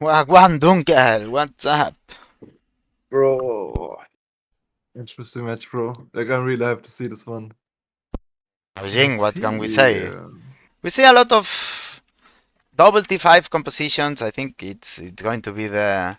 Wagwan Dunkel, what's up? Bro. Interesting match, bro. Like, I'm really hyped to see this one. Haojing, Let's what can we see. say? We see a lot of double T5 compositions. I think it's going to be the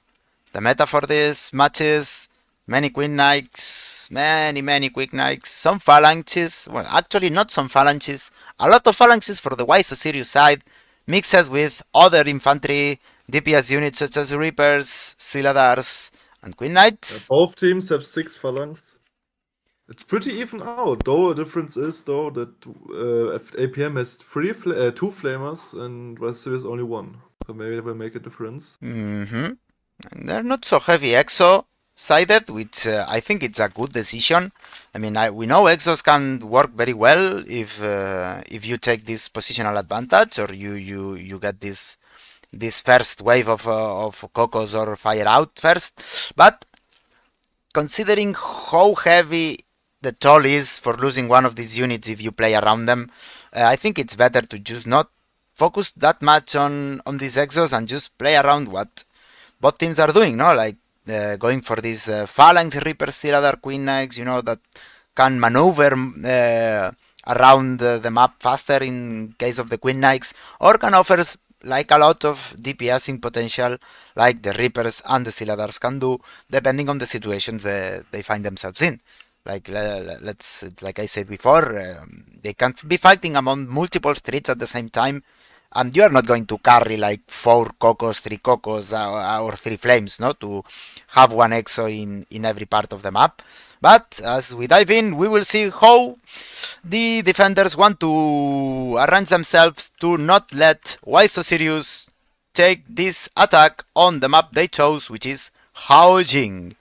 meta for these matches. Many queen knights, many quick knights, some phalanxes. Well, actually not some phalanxes. A lot of phalanxes for the WhySoSerious side, mixed with other infantry DPS units such as Reapers, Siladars, and Queen Knights. Both teams have 6 phalanx. It's pretty even out, though. The difference is, though, that APM has 2 flamers and WhySoSerious only 1. So maybe it will make a difference. And they're not so heavy exo sided, which I think it's a good decision. I mean, we know exos can work very well if you take this positional advantage or you get this first wave of Cocos or Fire Out first. But considering how heavy the toll is for losing one of these units if you play around them, I think it's better to just not focus that much on these exos and just play around what both teams are doing, no? Like going for these Phalanx Reapers, still other Queen Knights, that can maneuver around the map faster in case of the Queen Knights, or can offer like a lot of DPSing potential, like the Reapers and the Siladars can do, depending on the situations they find themselves in. Like like I said before, they can be fighting among multiple streets at the same time, and you are not going to carry like 4 Cocos, 3 Cocos, or 3 Flames, no, to have one EXO in every part of the map. But as we dive in, we will see how the defenders want to arrange themselves to not let WhySoSerious take this attack on the map they chose, which is Haojing.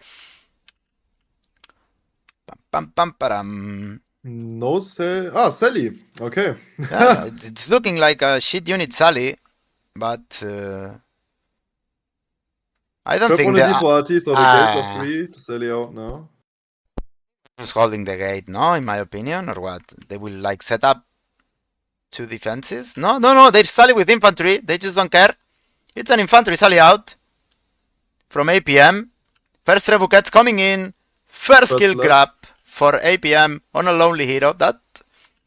Pam pam param. No Sally. Okay. Yeah, it's looking like a shit unit Sally, but I don't think only that. D4 RT, so the gates are free to Sally out now. Who's holding the gate? No, in my opinion, or what? They will like set up 2 defenses? No. They Sally with infantry. They just don't care. It's an infantry Sally out from APM. First Revocates coming in. First kill grab for APM on a lonely hero. That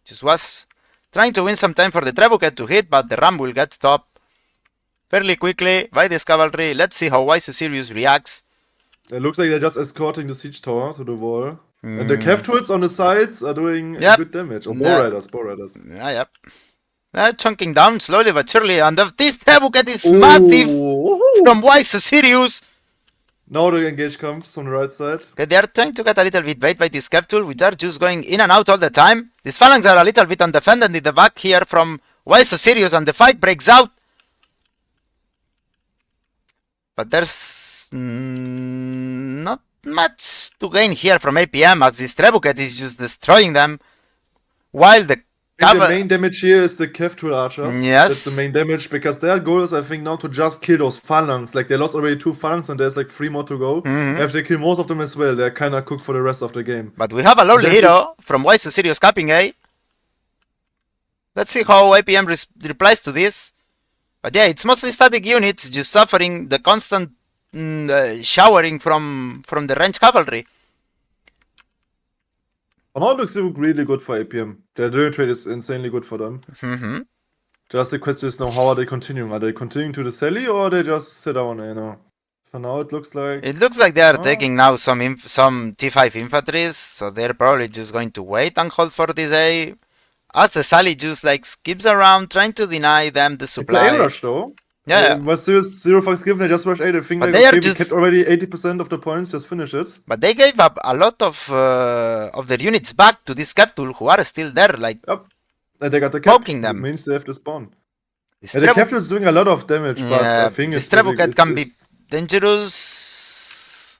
just was trying to win some time for the Trebuchet to hit, but the Ram will get stopped fairly quickly by this cavalry. Let's see how WhySoSerious reacts. It looks like they're just escorting the siege tower to the wall. And the Cav tools on the sides are doing good damage. Or bow riders. Yeah, yep. They're chunking down slowly but surely, and this Trebuchet is massive from WhySoSerious. Now the engage comes on the right side. Okay, they are trying to get a little bit bait by this capsule, which are just going in and out all the time. These phalanx are a little bit undefended in the back here from WhySoSerious, and the fight breaks out. But there's not much to gain here from APM, as this Trebuchet is just destroying them, while the main damage here is the Cav tool archers. Yes. That's the main damage, because their goal is, I think, now to just kill those phalanx. Like, they lost already 2 phalanx and there's like 3 more to go. If they kill most of them as well, they're kinda cooked for the rest of the game. But we have a lonely hero from WhySoSerious capping A. Let's see how APM replies to this. But yeah, it's mostly static units just suffering the constant showering from the range cavalry. Now it looks really good for APM. Their dual trade is insanely good for them. Just the question is now, how are they continuing? Are they continuing to the Sally, or are they just sit down, For now it looks like... It looks like they are taking now some T5 infantries, so they're probably just going to wait and hold for this A. As the Sally just like skips around, trying to deny them the supply. It's an A rush though. Yeah. But zero fucks given, they just rush A. They think they are just... already 80% of the points, just finish it. But they gave up a lot of their units back to this Captool, who are still there, like... Yep. And they got the cap. Poking them. It means they have to spawn. And the Captool is doing a lot of damage, but I think this Trebuchet can be dangerous.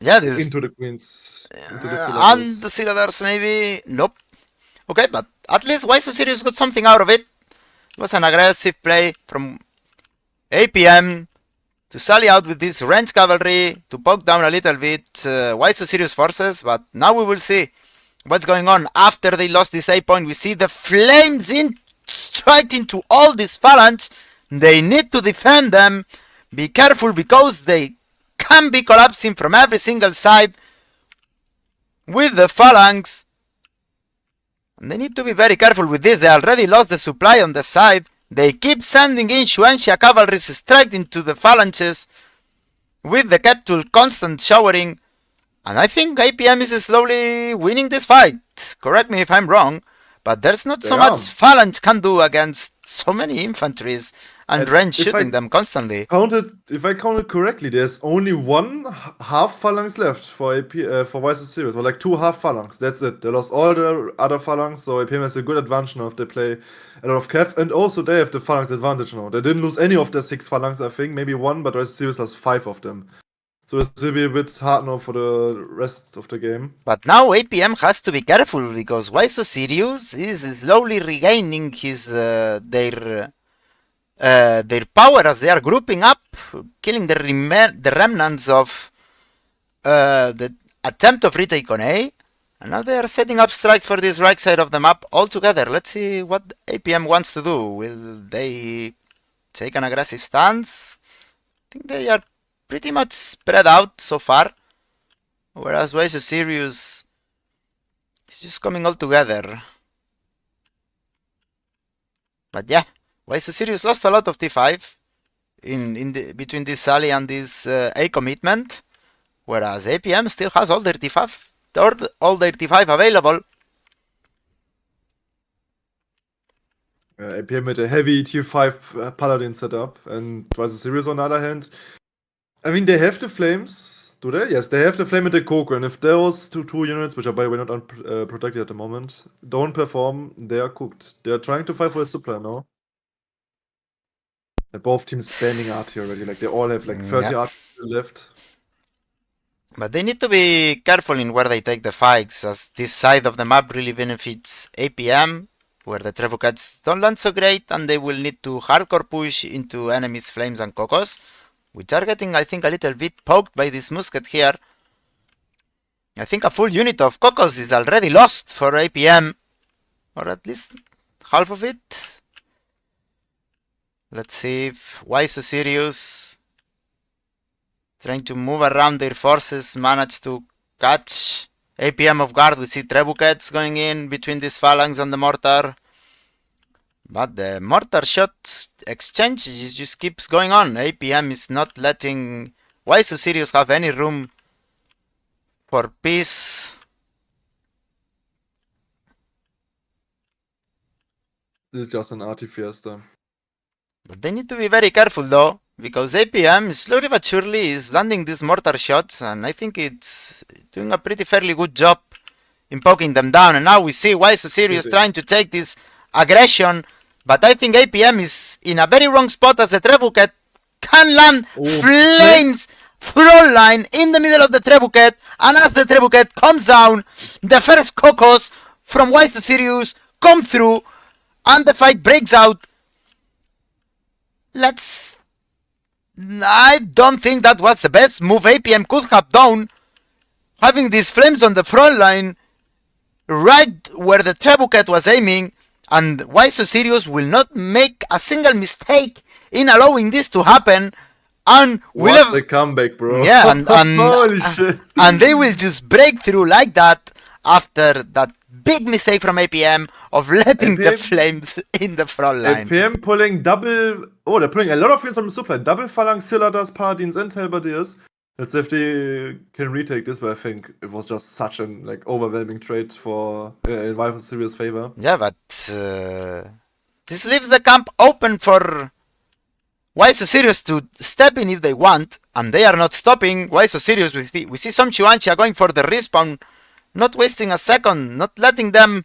Yeah, this... Into the Queens. Into the Siladars. And the Siladars, maybe... Nope. Okay, but at least WhySoSerious got something out of it. It was an aggressive play from APM to sally out with this range cavalry to poke down a little bit WhySoSerious forces, but now we will see what's going on after they lost this A point. We see the flames straight into all this phalanx, They need to defend them. Be careful because they can be collapsing from every single side with the phalanx. And they need to be very careful with this. They already lost the supply on the side. They keep sending in Xuanxia cavalry straight into the phalanxes with the Captul constant showering. And I think APM is slowly winning this fight. Correct me if I'm wrong. But there's not so much phalanx can do against so many infantries and range shooting them constantly. If I counted correctly, there's only one half phalanx left for for WhySoSerious, or like 2 half phalanx. That's it. They lost all the other phalanx, so APM has a good advantage now if they play a lot of Kev, and also they have the phalanx advantage now. They didn't lose any of their 6 phalanx, I think, maybe 1, but WhySoSerious has 5 of them. So this will be a bit hard now for the rest of the game. But now APM has to be careful because WhySoSerious is slowly regaining his their power as they are grouping up, killing the remnants of the attempt of retake on A. And now they are setting up strike for this right side of the map altogether. Let's see what APM wants to do. Will they take an aggressive stance? I think they are pretty much spread out so far, whereas WhySoSerious is just coming all together. But yeah, WhySoSerious lost a lot of T5 between this Sally and this A commitment, whereas APM still has all their T5 available. APM with a heavy tier 5 Paladin setup, and WhySoSerious on the other hand, I mean, they have the flames, do they? Yes, they have the flame and the Conqueror, and if those two units, which are by the way not unprotected at the moment, don't perform, they are cooked. They are trying to fight for a supply now. They're both teams spamming RT already, like they all have like 30 RT left. But they need to be careful in where they take the fights, as this side of the map really benefits APM, where the Trebuchets don't land so great, and they will need to hardcore push into enemies' flames and cocos, which are getting, I think, a little bit poked by this musket here. I think a full unit of cocos is already lost for APM, or at least half of it. Let's see if WhySoSerious, trying to move around their forces, manage to catch APM off guard. We see Trebuchets going in between this phalanx and the mortar. But the mortar shot exchange just keeps going on. APM is not letting WhySoSerious have any room for peace. This is just an RT fiesta. But they need to be very careful though, because APM slowly but surely is landing these mortar shots, and I think it's doing a pretty fairly good job in poking them down. And now we see WhySoSerious trying to take this aggression. But I think APM is in a very wrong spot, as the Trebuchet can land flames front line in the middle of the Trebuchet, and as the Trebuchet comes down, the first cocos from WhySoSerious come through, and the fight breaks out. I don't think that was the best move APM could have done, having these flames on the front line, right where the Trebuchet was aiming. And WhySoSerious will not make a single mistake in allowing this to happen. And what a comeback, bro. Yeah, and holy shit. And they will just break through like that after that big mistake from APM of letting the flames in the front line. APM pulling double... Oh, they're pulling a lot of units from the supply. Double Phalanx, Silladas, Paladins, and Halberdiers. Let's see if they can retake this, but I think it was just such an overwhelming trade for in WhySoSerious favor. Yeah, but this leaves the camp open for WhySoSerious to step in if they want, and they are not stopping. WhySoSerious, we see some Xuanxia going for the respawn, not wasting a second, not letting them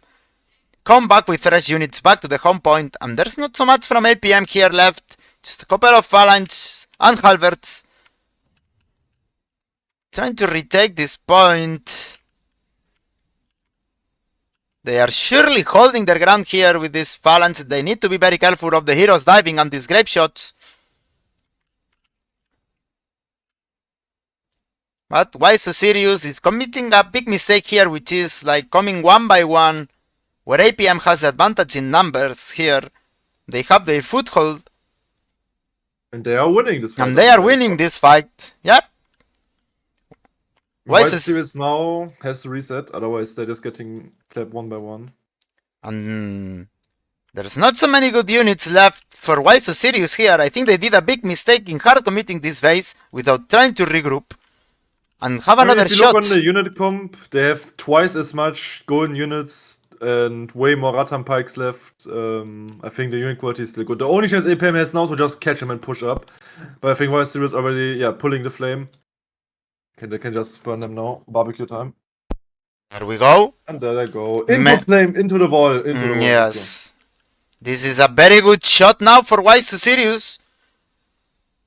come back with fresh units back to the home point, and there's not so much from APM here left, just a couple of phalanx and halberds. Trying to retake this point. They are surely holding their ground here with this phalanx. They need to be very careful of the heroes diving on these grape shots. But WhySoSerious is committing a big mistake here, which is like coming one by one, where APM has the advantage in numbers here. They have their foothold, And they are winning this fight. And they are winning this fight. Yep. WhySoSerious now has to reset, otherwise they're just getting clapped one by one. And there's not so many good units left for WhySoSerious here. I think they did a big mistake in hard committing this phase without trying to regroup and have another if you shot. look on the unit comp, they have twice as much golden units and way more Rattan pikes left. I think the unit quality is still good. The only chance APM has now to just catch him and push up. But I think WhySoSerious already, pulling the flame. Okay, they can just burn them now. Barbecue time. There we go. And there they go. Into flame, into the wall, into the wall. Yes. This is a very good shot now for WhySoSerious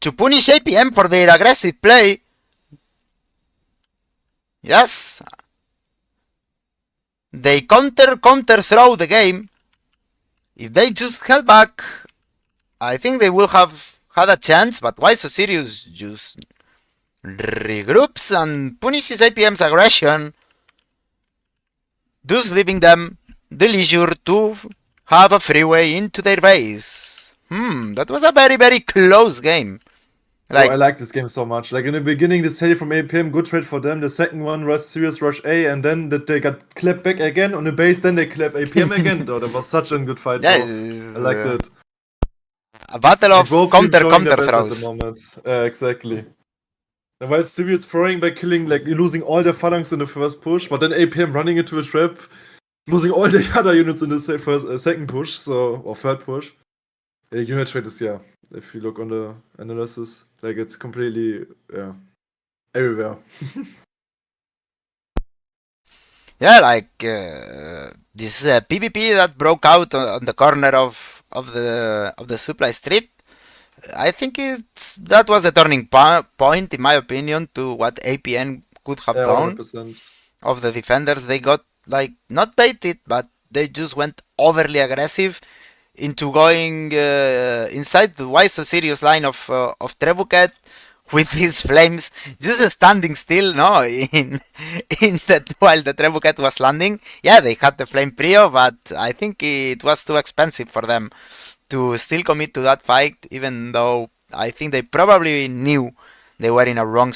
to punish APM for their aggressive play. Yes. They counter throw the game. If they just held back, I think they will have had a chance, but WhySoSerious just regroups and punishes APM's aggression, thus leaving them the leisure to have a freeway into their base. That was a very, very close game. I like this game so much. Like in the beginning, the sale from APM, good trade for them. The second one, WhySoSerious rush A, and then they got clapped back again on the base, then they clap APM again. That was such a good fight. Yeah, I liked it. A battle of counter throws. At the moment. Exactly. And WhySoSerious throwing by killing, like losing all their phalanx in the first push, but then APM running into a trap, losing all the other units in the second push, or third push. The unit trade is, if you look on the analysis, like it's completely, everywhere. This is a PvP that broke out on the corner of the supply street. I think that was a turning point, in my opinion, to what APN could have done. 100%. Of the defenders. They got not baited, but they just went overly aggressive into going inside the WhySoSerious line of Trebuchet with his flames just standing still, no, in that while the Trebuchet was landing. Yeah, they had the flame prio, but I think it was too expensive for them to still commit to that fight, even though I think they probably knew they were in a wrong